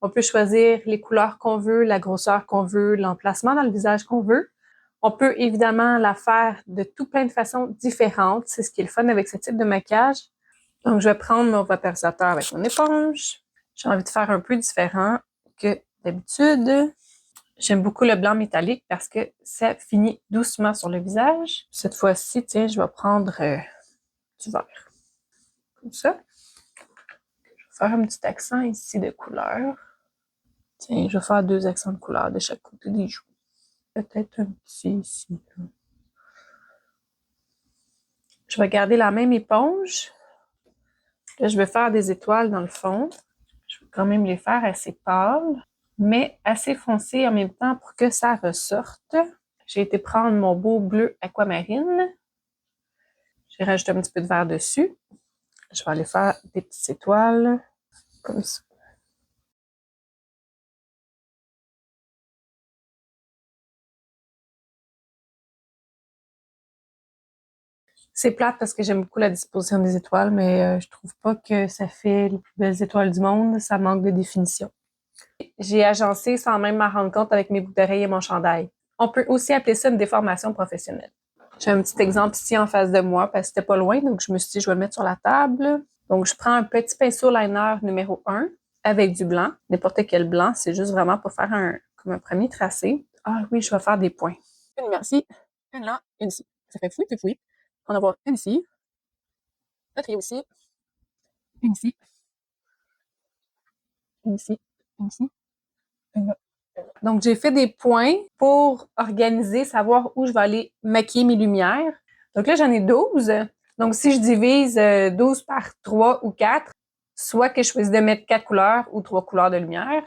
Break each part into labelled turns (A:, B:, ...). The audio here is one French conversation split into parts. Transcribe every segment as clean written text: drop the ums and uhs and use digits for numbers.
A: On peut choisir les couleurs qu'on veut, la grosseur qu'on veut, l'emplacement dans le visage qu'on veut. On peut évidemment la faire de tout plein de façons différentes. C'est ce qui est le fun avec ce type de maquillage. Donc, je vais prendre mon vaporisateur avec mon éponge. J'ai envie de faire un peu différent que d'habitude. J'aime beaucoup le blanc métallique parce que ça finit doucement sur le visage. Cette fois-ci, tiens, je vais prendre du vert. Comme ça. Je vais faire un petit accent ici de couleur. Tiens, je vais faire 2 accents de couleur de chaque côté des joues. Peut-être un petit ici. Je vais garder la même éponge. Là, je vais faire des étoiles dans le fond. Je vais quand même les faire assez pâles, mais assez foncées en même temps pour que ça ressorte. J'ai été prendre mon beau bleu aquamarine. J'ai rajouté un petit peu de vert dessus. Je vais aller faire des petites étoiles, comme ça. C'est plate parce que j'aime beaucoup la disposition des étoiles, mais je trouve pas que ça fait les plus belles étoiles du monde. Ça manque de définition. J'ai agencé sans même m'en rendre compte avec mes boucles d'oreilles et mon chandail. On peut aussi appeler ça une déformation professionnelle. J'ai un petit exemple ici en face de moi parce que c'était pas loin, donc je me suis dit je vais le mettre sur la table. Donc je prends un petit pinceau liner numéro 1 avec du blanc, n'importe quel blanc, c'est juste vraiment pour faire comme un premier tracé. Ah oui, je vais faire des points. Une lumière ici, une là, une ici. Ça fait fouille, fouille. On va avoir une ici, un trio ici, une ici, une ici, une ici, une là. Donc, j'ai fait des points pour organiser, savoir où je vais aller maquiller mes lumières. Donc là, j'en ai 12. Donc, si je divise 12 par 3 ou 4, soit que je choisis de mettre 4 couleurs ou 3 couleurs de lumière.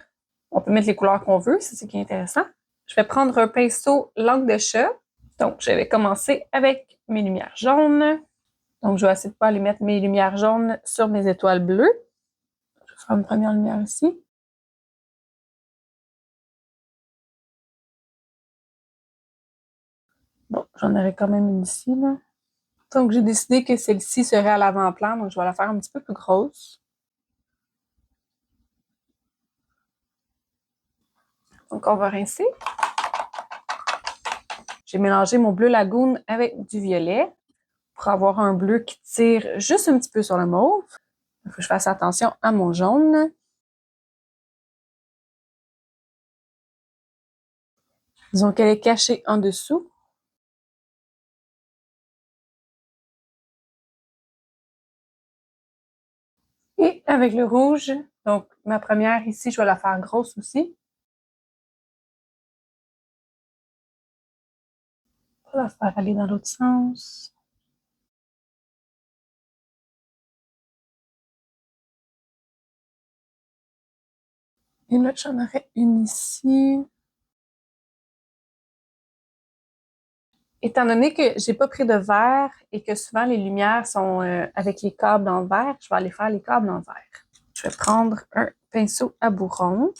A: On peut mettre les couleurs qu'on veut, c'est ce qui est intéressant. Je vais prendre un pinceau langue de chat. Donc, je vais commencer avec mes lumières jaunes. Donc, je vais essayer de pas aller mettre mes lumières jaunes sur mes étoiles bleues. Je vais faire une première lumière ici. Bon, j'en aurai quand même une ici, là. Donc, j'ai décidé que celle-ci serait à l'avant-plan, donc je vais la faire un petit peu plus grosse. Donc, on va rincer. J'ai mélangé mon bleu lagoon avec du violet pour avoir un bleu qui tire juste un petit peu sur le mauve. Il faut que je fasse attention à mon jaune. Disons qu'elle est cachée en dessous. Et avec le rouge, donc ma première ici, je vais la faire grosse aussi. Je vais la faire aller dans l'autre sens. Et là, j'en aurai une ici. Étant donné que j'ai pas pris de verre et que souvent les lumières sont avec les câbles en verre, je vais aller faire les câbles en verre. Je vais prendre un pinceau à bourron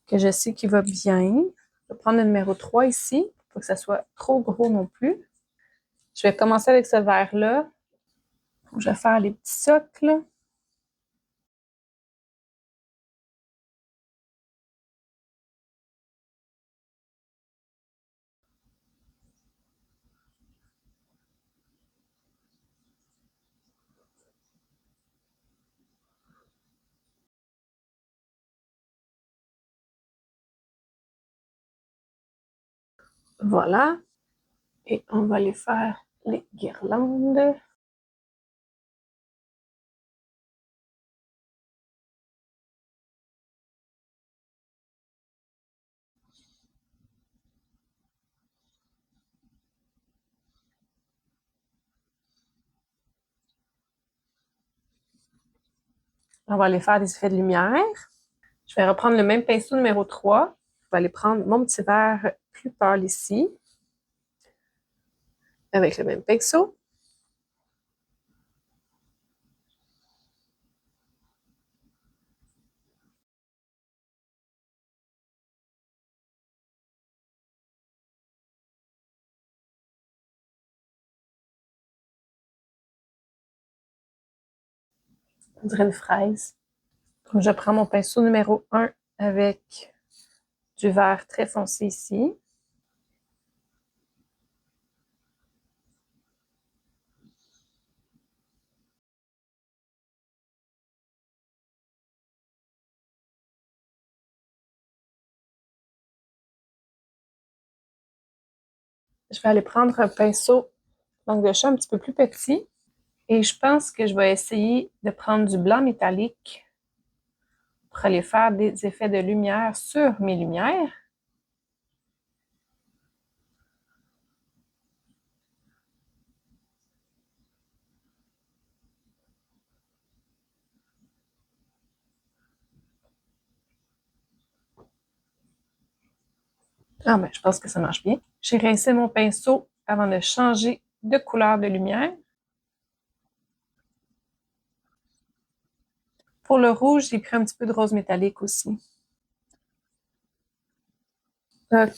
A: que je sais qui va bien. Je vais prendre le numéro 3 ici, pour que ça soit trop gros non plus. Je vais commencer avec ce vert-là. Je vais faire les petits socles. Voilà. Et on va aller faire les guirlandes. On va aller faire des effets de lumière. Je vais reprendre le même pinceau numéro 3. Je vais aller prendre mon petit vert plus pâle ici. Avec le même pinceau. On dirait une fraise. Donc, je prends mon pinceau numéro 1 avec du vert très foncé ici. Je vais aller prendre un pinceau langue de chat un petit peu plus petit. Et je pense que je vais essayer de prendre du blanc métallique pour aller faire des effets de lumière sur mes lumières. Ah ben, je pense que ça marche bien. J'ai rincé mon pinceau avant de changer de couleur de lumière. Pour le rouge, j'ai pris un petit peu de rose métallique aussi.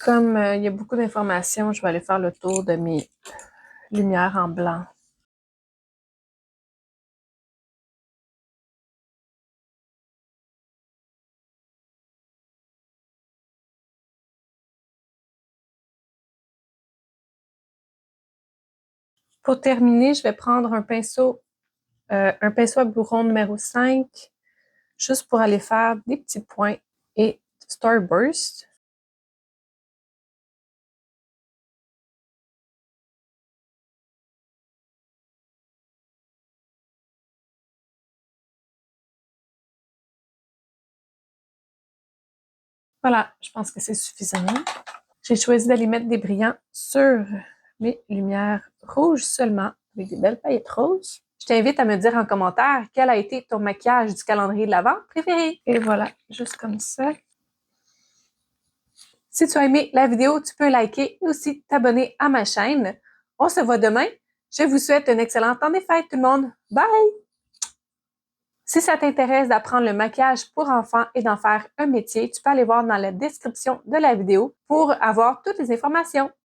A: Comme il y a beaucoup d'informations, je vais aller faire le tour de mes lumières en blanc. Pour terminer, je vais prendre un pinceau à bourron numéro 5, juste pour aller faire des petits points et Starburst. Voilà, je pense que c'est suffisant. J'ai choisi d'aller mettre des brillants sur mes lumières rouges seulement, avec des belles paillettes roses. Je t'invite à me dire en commentaire quel a été ton maquillage du calendrier de l'Avent préféré. Et voilà, juste comme ça. Si tu as aimé la vidéo, tu peux liker et aussi t'abonner à ma chaîne. On se voit demain. Je vous souhaite un excellent temps des fêtes, tout le monde. Bye! Si ça t'intéresse d'apprendre le maquillage pour enfants et d'en faire un métier, tu peux aller voir dans la description de la vidéo pour avoir toutes les informations.